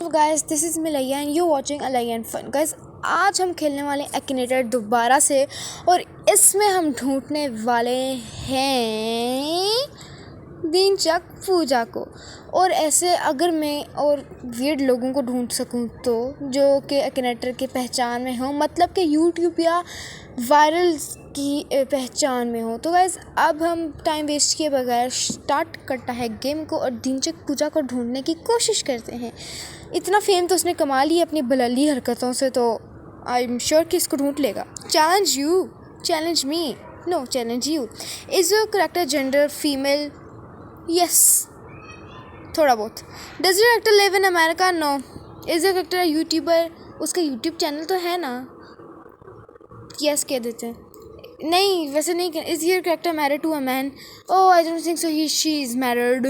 Guys this is Milaiya and you watching Alaiya and fun. Guys आज हम खेलने वाले एक्नेटर दोबारा से और इसमें हम ढूंढने वाले हैं दीनचक पूजा को। और ऐसे अगर मैं और वियर्ड लोगों को ढूंढ सकूं तो जो कि एक्नेटर के पहचान में हो, मतलब कि यूट्यूब या वायरल की पहचान में हो। तो गाइस अब हम टाइम वेस्ट किए बगैर स्टार्ट करता है गेम को और दीनचक पूजा को ढूंढने की कोशिश करते हैं। इतना फेम तो उसने कमा लिया अपनी बलली हरकतों से, तो आई एम श्योर कि इसको ढूंढ लेगा। Challenge you, challenge me, no challenge you. Is your character gender female? Yes, थोड़ा बहुत। Does your character live in America? No. Is your character YouTuber? उसका यूट्यूब चैनल तो है ना? यस कह देते हैं। नहीं, वैसे नहीं। Is your character married to a man? Oh I don't think so, he she is married.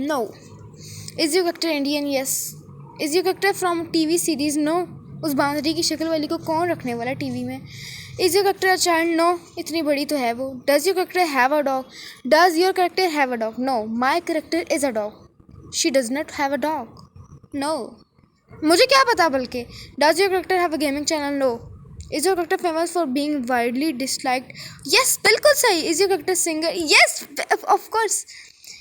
No. Is your character Indian? Yes. Is your character from TV series? No. उस बांदरी की शक्ल वाली को कौन रखने वाला टीवी में? Is your character a child? No, इतनी बड़ी तो है वो। Does your character have a dog? Does your character have a dog? No, my character is a dog. She does not have a dog. No, मुझे क्या पता। बल्कि does your character have a gaming channel? No. Is your character famous for being widely disliked? Yes, बिल्कुल सही। Is your character singer? Yes, of course.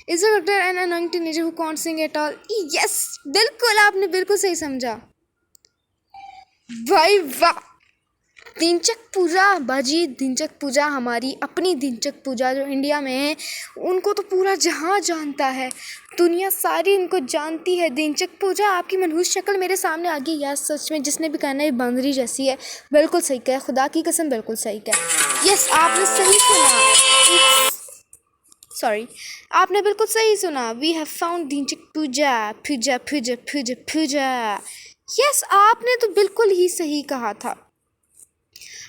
Is your character an annoying teenager who can't sing at all? Yes, बिल्कुल, आपने बिल्कुल सही समझा। भाई वाह, दीनचक पूजा बाजी। दीनचक पूजा हमारी अपनी दीनचक पूजा जो इंडिया में है, उनको तो पूरा जहां जानता है, दुनिया सारी इनको जानती है। दीनचक पूजा आपकी मनहूस शक्ल मेरे सामने आ गई यार। सच में जिसने भी कहना है बंदरी जैसी है, बिल्कुल सही कहा, खुदा की कसम बिल्कुल सही कहा। यस, आपने सही सुना। सॉरी, आपने बिल्कुल सही सुना। We have found Dhinchak Pooja. Pooja Pooja Pooja Pooja. Yes, आपने तो बिल्कुल ही सही कहा था,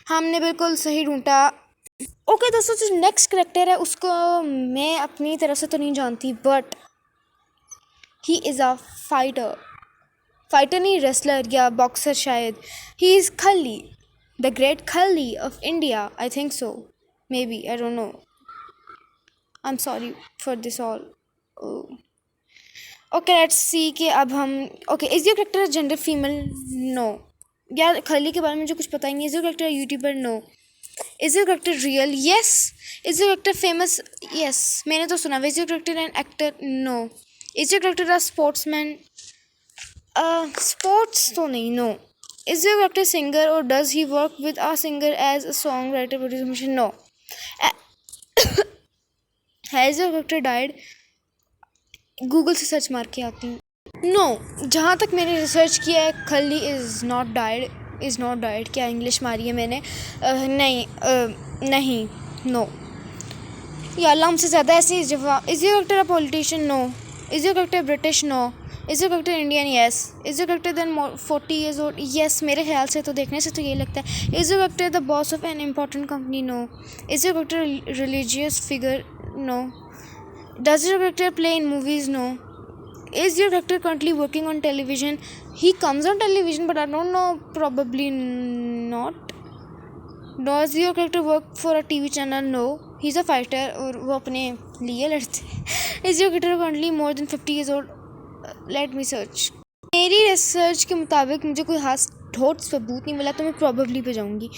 हमने बिल्कुल सही ढूंढा। ओके दोस्तों, जो नेक्स्ट करेक्टर है उसको मैं अपनी तरफ से तो नहीं जानती, but he is a fighter. Fighter नहीं, रेसलर या बॉक्सर शायद। He is Khali, the great Khali of India. I think so, maybe, I don't know. I am sorry for this all. Okay let's see कि अब हम okay. Is your character gender female? No. यार खली के बारे में मुझे कुछ पता ही नहीं। Is your character YouTuber? No. Is your character real? Yes. Is your character famous? Yes, मैंने तो सुना। Is your character an actor? No. Is your character a sportsman? Sports तो नहीं, no. Is your character singer or does he work with a singer as a song writer producer? No. Has your character died? Google से search मार के आती हूँ। No, जहाँ तक मैंने रिसर्च किया है, खली is not died. Is not died, क्या इंग्लिश मारी है मैंने? नहीं, नहीं, नो। या लम से ज़्यादा ऐसी जवाब। Is your character a politician? No. Is your character British? No. Is your character Indian? Yes. Is your character then 40 years old? Yes, मेरे ख्याल से तो, देखने से तो ये लगता है। Is your character the boss of an important company? No. Is your character religious figure? No. Does your character play in movies? No. Is your character currently working on television? He comes on television, but I don't know. Probably not. Does your character work for a TV channel? No. He's a fighter और वो अपने लिए लड़ते हैं. Is your character currently more than 50 years old? Let me search. मेरी research के मुताबिक मुझे कोई खास ठोस सबूत नहीं मिला, तो मैं probably पे जाऊँगी.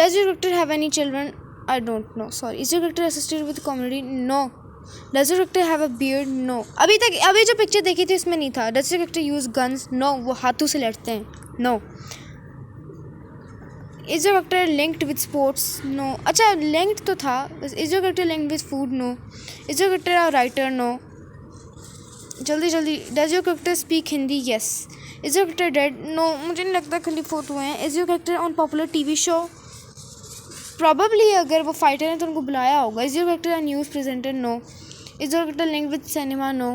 Does your character have any children? I don't know. Sorry. Is your character associated with comedy? No. Does your character have a beard? No. अभी जो पिक्चर देखी थी उसमें नहीं था. Does your character use guns? No. वो हाथों से लड़ते हैं. No. Is your character linked with sports? No. अच्छा, linked तो था. Is your character linked with food? No. Is your character a writer? No. जल्दी. Does your character speak Hindi? Yes. Is your character dead? No. मुझे नहीं लगता, खाली photo हैं. Is your character on popular TV show? Probably अगर वो fighter हैं तो उनको बुलाया होगा. Is your character a news presenter? No. Is your character linked with cinema? No.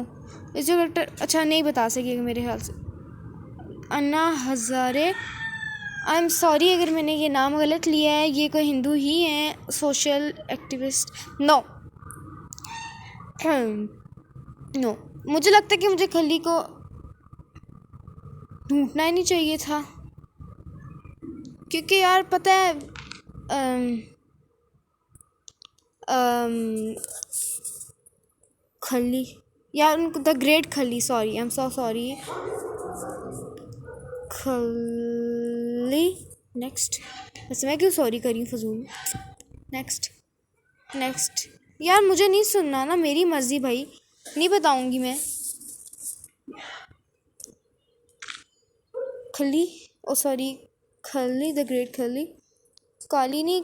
Is your character अच्छा नहीं बता सकेगा मेरे ख्याल से. अन्ना हज़ारे. आई एम सॉरी अगर मैंने ये नाम गलत लिया है. ये कोई हिंदू ही हैं, सोशल एक्टिविस्ट? नो. नो. मुझे लगता है कि मुझे खली को ढूंढना ही नहीं चाहिए था, क्योंकि यार पता है खली यार, उनको द ग्रेट खली. Sorry, I am so sorry. खली। नेक्स्ट। वैसे मैं क्यों सॉरी करी फजूल। Next next. यार मुझे नहीं सुनना ना, मेरी मर्जी भाई, नहीं बताऊंगी मैं। खली, ओ सॉरी, खली द ग्रेट खली। काली नहीं,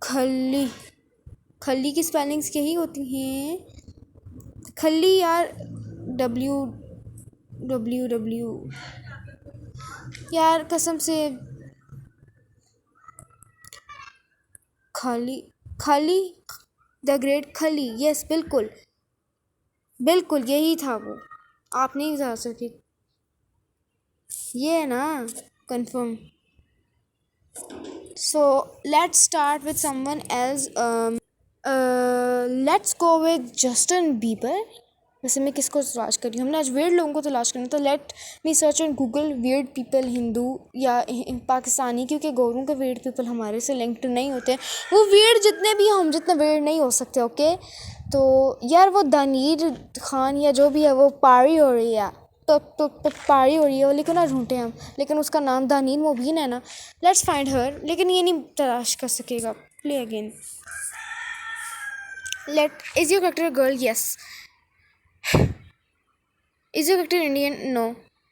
खली। खली की स्पेलिंग्स यही होती हैं। खली यार, डब्ल्यू डब्ल्यू डब्ल्यू, यार कसम से। खाली, खाली द ग्रेट खली, यस बिल्कुल बिल्कुल यही था वो। आप नहीं जा सके, ये है ना confirm. So let's start with someone else. Let's go with Justin Bieber. वैसे मैं किसको तलाश कर रही हूँ, हमने आज वियर्ड लोगों को तलाश करना, तो let me search on Google weird people Hindu या पाकिस्तानी, क्योंकि गोरों के वियर्ड पीपल हमारे से लिंक्ड नहीं होते। वो वियर्ड जितने भी हम जितने वियर्ड नहीं हो सकते। ओके, तो यार वो दानीर खान या जो भी है वो पारी हो रही है, तो पारी हो रही है, लेकिन ना ढूंढते हम, लेकिन उसका नाम दानीर मुबीन है ना। लेट्स फाइंड हर, लेकिन ये नहीं तलाश कर सकेगा। Play again. Is your character girl? Yes. Is your character Indian? No.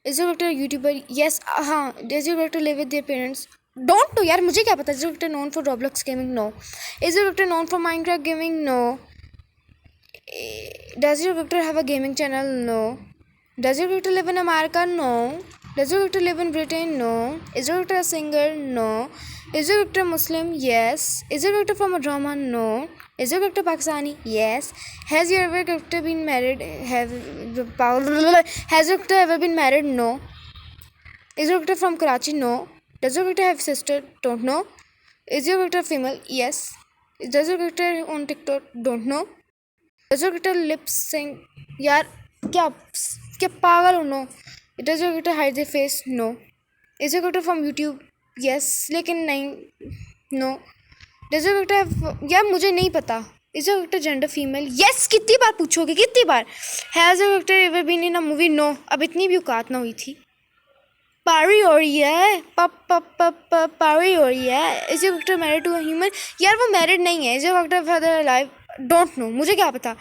Is your character YouTuber? Yes. हाँ। Does your character live with their parents? Don't know यार, मुझे क्या पता। Is your character known for Roblox gaming? No. Is your character known for Minecraft gaming? No. Does your character have a gaming channel? No. Does your character live in America? No. Does your character live in Britain? No. Is your character a singer? No. Is your character Muslim? Yes. Is your character from a drama? No. Is your character Pakistani? Yes. Has your character been married? Has your character ever been married? No. Is your character from Karachi? No. Does your character have sister? Don't know. Is your character female? Yes. Does your character on TikTok? Don't know. Does your character lip sync? यार क्या क्या पागल हो? No. Does your character hide their face? No. Is your character from YouTube? Yes. लेकिन नहीं. No. Does your character have, यार मुझे नहीं पता. Is your character gender female? Yes. कितनी बार पूछोगे, कितनी बार? Has your character ever been in a movie? No. अब इतनी भी औकात ना हुई थी. पारी हो रही है, पारी हो रही है. Is your character married to a human? यार वो मैरिड नहीं है. Is your character father alive? Don't know, मुझे क्या पता.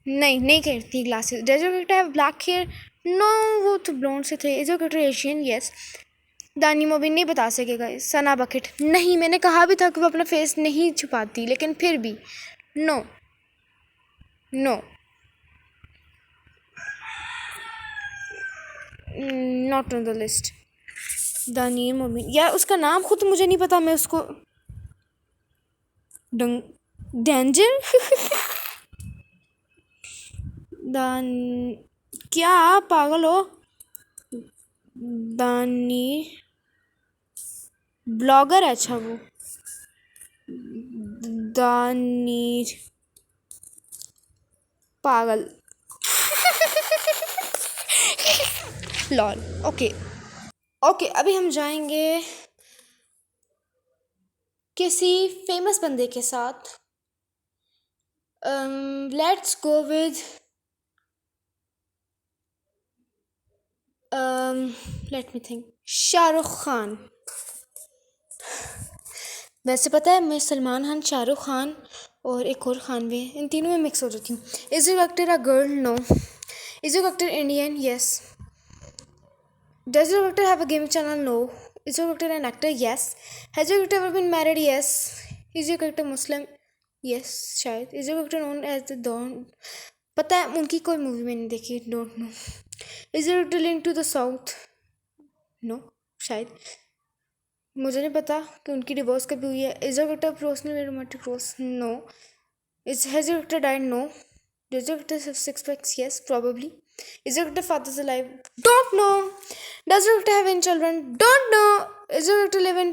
नहीं करती glasses. Does your character have black hair? No, वो तो ब्लॉन्ड से थे. Is your character Asian? Yes. Dani Mobin नहीं बता सकेगा. सना बकेट? नहीं, मैंने कहा भी था कि वो अपना फेस नहीं छुपाती, लेकिन फिर भी no no. Not on the list. Dani Mobin, यार उसका नाम खुद मुझे नहीं पता. मैं उसको डेंजर दान, क्या पागल हो? दानी ब्लॉगर है? अच्छा वो दानीर पागल. लॉल. ओके ओके, अभी हम जाएंगे किसी फेमस बंदे के साथ. Let's go with let me think. Shahrukh Khan. वैसे पता है, मैं सलमान खान, शाहरुख खान और एक और खान भी है, इन तीनों में मिक्स हो जाती हूँ. Is your character a girl? No. Is your character Indian? Yes. Does your character have a gaming channel? No. Is your character an actor? Yes. Has your character ever been married? Yes. Is your character Muslim? Yes शायद. Is your character known as the don? पता है, उनकी कोई movie मैंने देखी. Don't know. Is your character link to the south? No शायद, मुझे नहीं पता कि उनकी डिवोर्स कभी हुई है. Is your character personal romantic roles? No. Has your character died? No. Does your character have six packs? Yes probably. Is your character father's alive? Don't know. Does your character have any children? Don't know. Is your character live in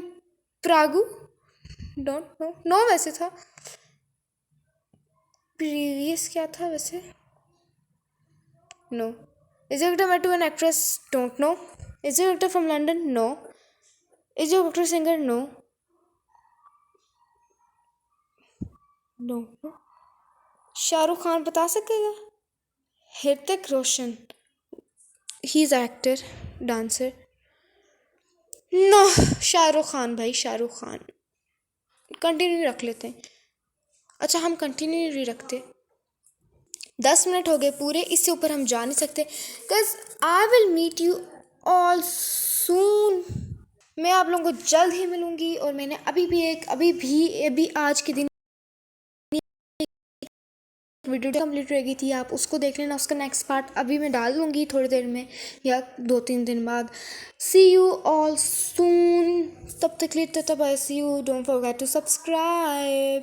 Prague? Don't know. No वैसे था. Previous क्या था वैसे? No. Is your character married to an actress? Don't know. Is your character from London? No. Is your character singer? No. Don't know. Shahrukh Khan बता सकेगा? Hrithik Roshan? He is actor, dancer. No, Shahrukh Khan भाई, Shahrukh Khan. Continue रख लेते हैं। अच्छा, हम कंटिन्यू नहीं रखते। 10 मिनट हो गए पूरे, इससे ऊपर हम जा नहीं सकते। Because I will meet you all soon. मैं आप लोगों को जल्द ही मिलूंगी। और मैंने अभी आज के दिन वीडियो कंप्लीट रह गई थी, आप उसको देख लेना। उसका नेक्स्ट पार्ट अभी मैं डाल दूंगी थोड़ी देर में या 2-3 दिन बाद। See you all soon. तब तक लिए tata bye, see you. Don't forget to subscribe.